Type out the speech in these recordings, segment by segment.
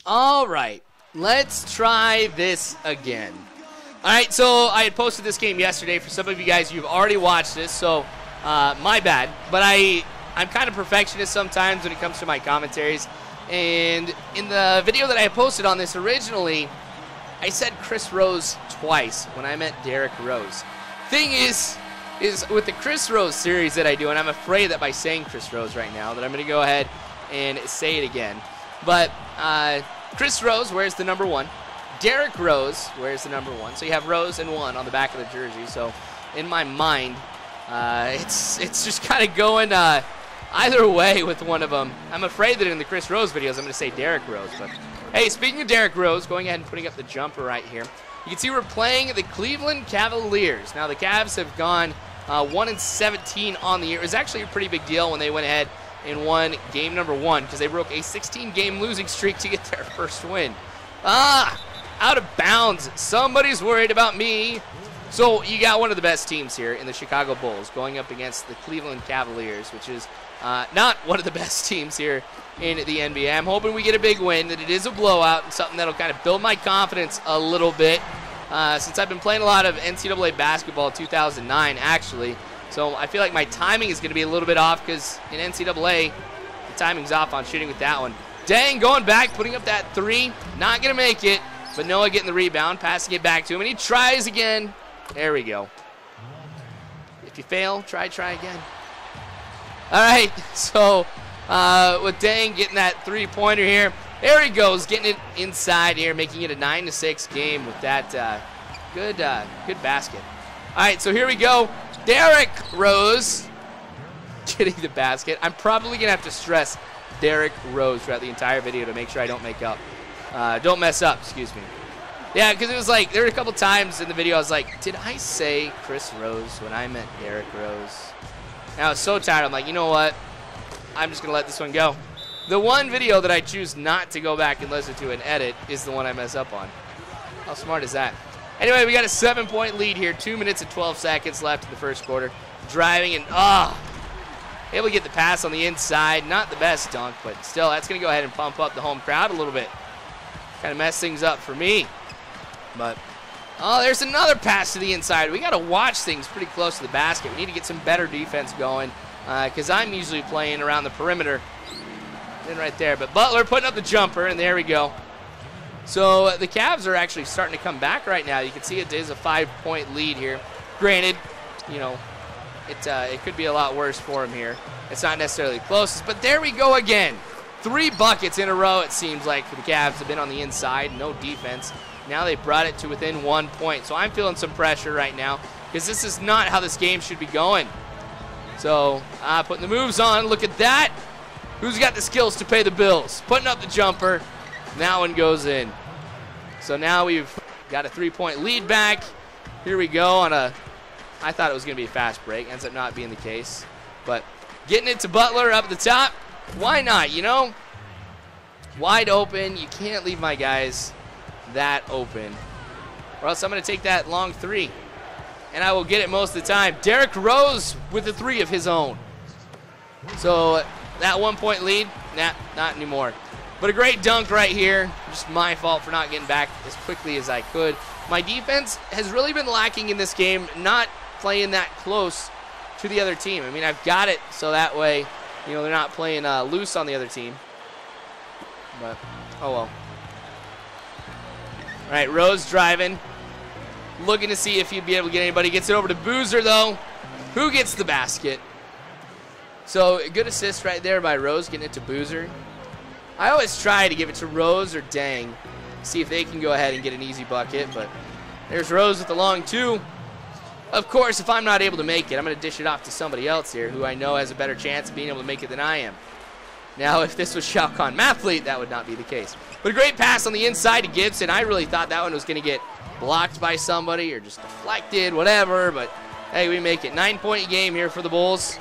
All right, let's try this again. All right, so I had posted this game yesterday. For some of you guys, you've already watched this, so my bad. But I'm kind of perfectionist sometimes when it comes to my commentaries. And in the video that I posted on this originally, I said Chris Rose twice when I meant Derrick Rose. Thing is with the Chris Rose series that I do, and I'm afraid that by saying Chris Rose right now that I'm going to go ahead and say it again. But Chris Rose wears the number 1. Derrick Rose wears the number 1. So you have Rose and 1 on the back of the jersey. So in my mind, it's just kind of going either way with one of them. I'm afraid that in the Chris Rose videos, I'm going to say Derrick Rose. But hey, speaking of Derrick Rose, going ahead and putting up the jumper right here. You can see we're playing the Cleveland Cavaliers. Now the Cavs have gone 1-17 on the year. It was actually a pretty big deal when they went ahead and won game number 1 because they broke a 16-game losing streak to get their first win. Out of bounds. Somebody's worried about me. So you got one of the best teams here in the Chicago Bulls going up against the Cleveland Cavaliers, which is not one of the best teams here in the NBA. I'm hoping we get a big win, that it is a blowout, and something that'll kind of build my confidence a little bit. Since I've been playing a lot of NCAA basketball 2009, actually. So I feel like my timing is going to be a little bit off because in NCAA, the timing's off on shooting with that one. Dang, going back, putting up that 3. Not going to make it, but Noah getting the rebound, passing it back to him, and he tries again. There we go. If you fail, try again. All right, so with Dang getting that three-pointer here, there he goes, getting it inside here, making it a 9-6 game with that good basket. All right, so here we go. Derrick Rose getting the basket. I'm probably going to have to stress Derrick Rose throughout the entire video to make sure I don't don't mess up, excuse me. Yeah, because it was like, there were a couple times in the video I was like, did I say Chris Rose when I meant Derrick Rose? And I was so tired, I'm like, you know what? I'm just going to let this one go. The one video that I choose not to go back and listen to and edit is the one I mess up on. How smart is that? Anyway, we got a 7-point lead here. 2 minutes and 12 seconds left in the first quarter. Driving and, able to get the pass on the inside. Not the best dunk, but still, that's going to go ahead and pump up the home crowd a little bit. Kind of mess things up for me. But, there's another pass to the inside. We got to watch things pretty close to the basket. We need to get some better defense going because I'm usually playing around the perimeter. And right there. But Butler putting up the jumper, and there we go. So the Cavs are actually starting to come back right now. You can see it is a 5-point lead here. Granted, you know, it could be a lot worse for them here. It's not necessarily the closest, but there we go again. 3 buckets in a row, it seems like, for the Cavs. Have been on the inside, no defense. Now they brought it to within 1 point. So I'm feeling some pressure right now because this is not how this game should be going. So putting the moves on. Look at that. Who's got the skills to pay the bills? Putting up the jumper. And that one goes in. So now we've got a 3-point lead back. Here we go on I thought it was going to be a fast break. Ends up not being the case. But getting it to Butler up at the top. Why not, you know? Wide open. You can't leave my guys that open. Or else I'm going to take that long 3. And I will get it most of the time. Derrick Rose with a 3 of his own. So that 1-point lead, nah, not anymore. But a great dunk right here. Just my fault for not getting back as quickly as I could. My defense has really been lacking in this game, not playing that close to the other team. I mean, I've got it so that way, you know, they're not playing loose on the other team. But, oh well. All right, Rose driving. Looking to see if he'd be able to get anybody. Gets it over to Boozer, though. Who gets the basket? So, a good assist right there by Rose, getting it to Boozer. I always try to give it to Rose or Dang, see if they can go ahead and get an easy bucket, but there's Rose with the long 2. Of course, if I'm not able to make it, I'm going to dish it off to somebody else here who I know has a better chance of being able to make it than I am. Now, if this was Shalcon Mathlete, that would not be the case. But a great pass on the inside to Gibson. I really thought that one was going to get blocked by somebody or just deflected, whatever, but hey, we make it. 9-point game here for the Bulls.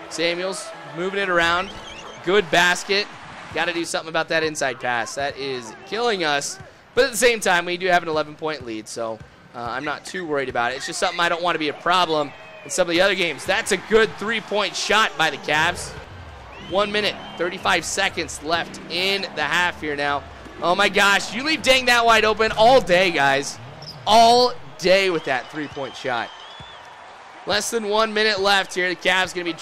Samuels moving it around. Good basket. Got to do something about that inside pass. That is killing us. But at the same time, we do have an 11-point lead, so I'm not too worried about it. It's just something I don't want to be a problem in some of the other games. That's a good 3-point shot by the Cavs. 1 minute, 35 seconds left in the half here now. Oh my gosh, you leave Dang that wide open all day, guys. All day with that three-point shot. Less than 1 minute left here. The Cavs going to be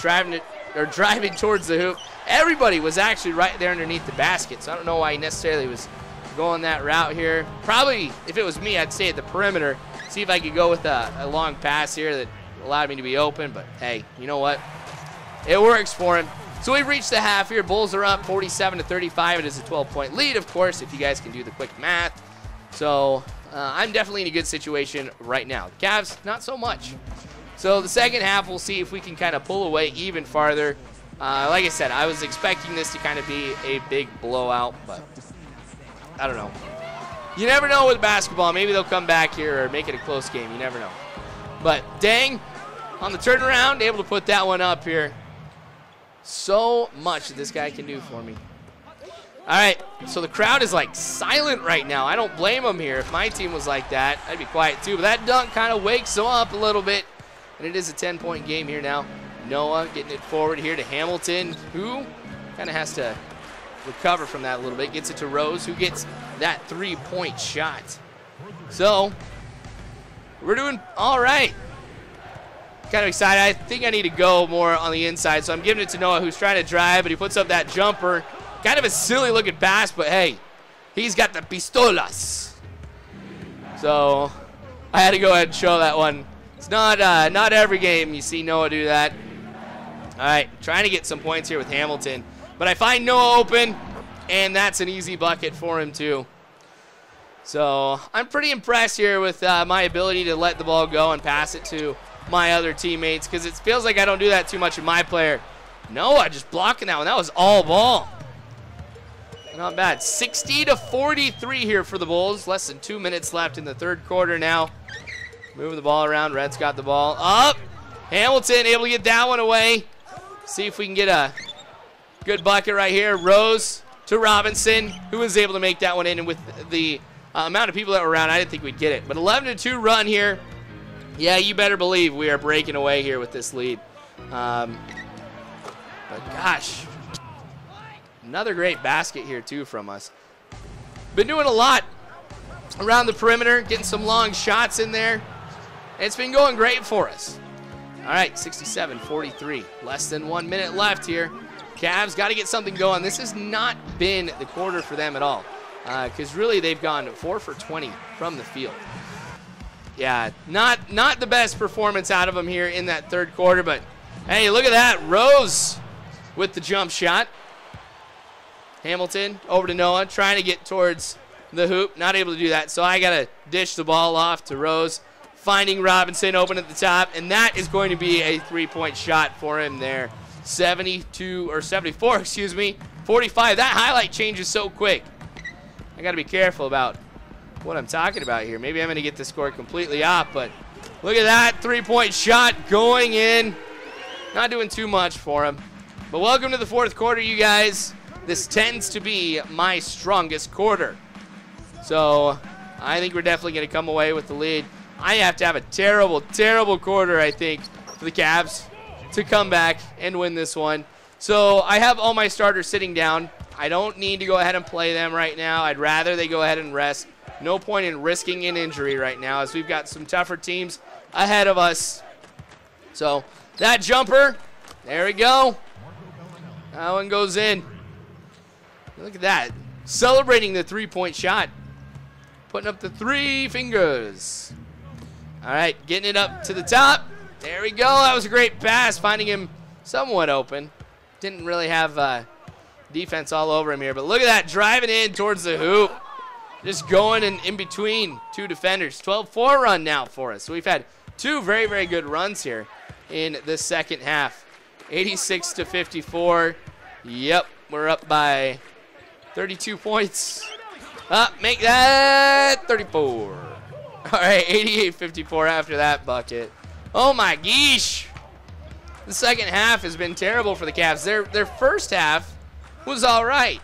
driving towards the hoop. Everybody was actually right there underneath the basket, so I don't know why he necessarily was going that route here. Probably, if it was me, I'd stay at the perimeter, see if I could go with a long pass here that allowed me to be open, but hey, you know what? It works for him. So we've reached the half here. Bulls are up 47-35. It is a 12-point lead, of course, if you guys can do the quick math. So I'm definitely in a good situation right now. The Cavs, not so much. So the second half, we'll see if we can kind of pull away even farther. Like I said, I was expecting this to kind of be a big blowout, but I don't know. You never know with basketball. Maybe they'll come back here or make it a close game. You never know. But Dang, on the turnaround, able to put that one up here. So much that this guy can do for me. All right, so the crowd is like silent right now. I don't blame them here. If my team was like that, I'd be quiet too. But that dunk kind of wakes them up a little bit. And it is a 10-point game here now. Noah getting it forward here to Hamilton, who kind of has to recover from that a little bit. Gets it to Rose, who gets that three-point shot. So we're doing all right. Kind of excited. I think I need to go more on the inside, so I'm giving it to Noah, who's trying to drive, but he puts up that jumper. Kind of a silly-looking pass, but hey, he's got the pistolas. So I had to go ahead and show that one. It's not every game you see Noah do that. All right, trying to get some points here with Hamilton, but I find Noah open, and that's an easy bucket for him too. So I'm pretty impressed here with my ability to let the ball go and pass it to my other teammates, because it feels like I don't do that too much with my player. Noah just blocking that one. That was all ball. Not bad. 60-43 here for the Bulls. Less than 2 minutes left in the third quarter now. Moving the ball around. Red's got the ball up. Hamilton able to get that one away. See if we can get a good bucket right here. Rose to Robinson, who was able to make that one in. And with the amount of people that were around, I didn't think we'd get it. But 11-2 run here. Yeah, you better believe we are breaking away here with this lead. But gosh, another great basket here too from us. Been doing a lot around the perimeter, getting some long shots in there. It's been going great for us. All right, 67-43. Less than 1 minute left here. Cavs got to get something going. This has not been the quarter for them at all, because really they've gone 4 for 20 from the field. Yeah, not the best performance out of them here in that third quarter, but hey, look at that. Rose with the jump shot. Hamilton over to Noah, trying to get towards the hoop. Not able to do that, so I got to dish the ball off to Rose. Finding Robinson open at the top, and that is going to be a three-point shot for him there. 74, excuse me, 45. That highlight changes so quick. I got to be careful about what I'm talking about here. Maybe I'm going to get the score completely off, but look at that three-point shot going in. Not doing too much for him. But welcome to the fourth quarter, you guys. This tends to be my strongest quarter. So I think we're definitely going to come away with the lead. I have to have a terrible, terrible quarter, I think, for the Cavs to come back and win this one. So I have all my starters sitting down. I don't need to go ahead and play them right now. I'd rather they go ahead and rest. No point in risking an injury right now, as we've got some tougher teams ahead of us. So that jumper, there we go. That one goes in. Look at that. Celebrating the three-point shot. Putting up the three fingers. All right, getting it up to the top. There we go. That was a great pass, finding him somewhat open. Didn't really have defense all over him here, but look at that, driving in towards the hoop. Just going in between two defenders. 12-4 run now for us. So we've had two very, very good runs here in the second half. 86-54. Yep, we're up by 32 points. Make that 34. All right, 88-54 after that bucket. Oh my gosh. The second half has been terrible for the Cavs. Their first half was all right.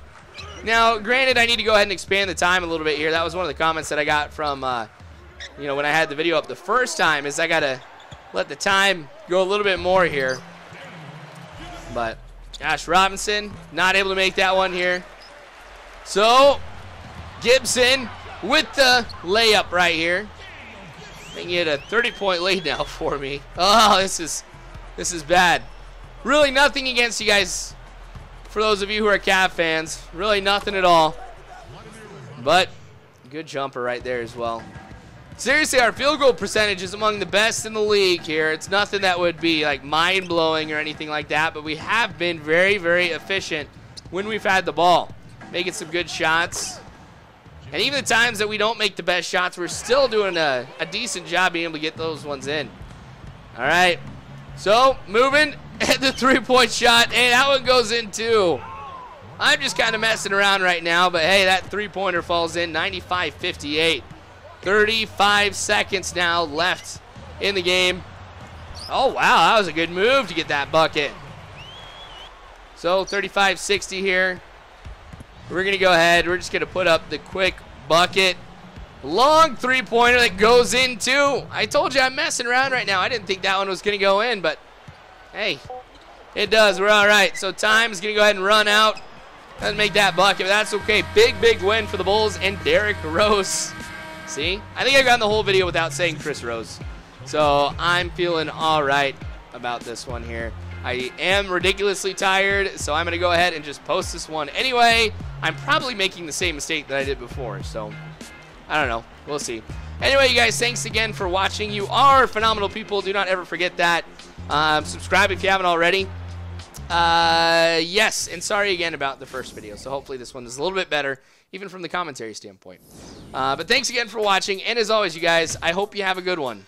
Now, granted, I need to go ahead and expand the time a little bit here. That was one of the comments that I got from, when I had the video up the first time, is I got to let the time go a little bit more here. But, gosh, Robinson not able to make that one here. So, Gibson with the layup right here. Making it a 30-point lead now for me. Oh, this is bad. Really nothing against you guys. For those of you who are Cav fans, really nothing at all. But good jumper right there as well. Seriously, our field goal percentage is among the best in the league here. It's nothing that would be like mind-blowing or anything like that, but we have been very, very efficient when we've had the ball. Making some good shots. And even the times that we don't make the best shots, we're still doing a decent job being able to get those ones in. All right. So, moving at the three-point shot, and that one goes in too. I'm just kind of messing around right now, but hey, that three-pointer falls in, 95-58. 35 seconds now left in the game. Oh, wow, that was a good move to get that bucket. So, 35-60 here. We're going to go ahead. We're just going to put up the quick bucket. Long three-pointer that goes in, too. I told you I'm messing around right now. I didn't think that one was going to go in, but hey, it does. We're all right. So time is going to go ahead and run out. Doesn't make that bucket, but that's okay. Big, big win for the Bulls and Derrick Rose. See? I think I got the whole video without saying Chris Rose. So I'm feeling all right about this one here. I am ridiculously tired, so I'm going to go ahead and just post this one anyway. I'm probably making the same mistake that I did before, so I don't know. We'll see. Anyway, you guys, thanks again for watching. You are phenomenal people. Do not ever forget that. Subscribe if you haven't already. Yes, and sorry again about the first video. So hopefully this one is a little bit better, even from the commentary standpoint. But thanks again for watching. And as always, you guys, I hope you have a good one.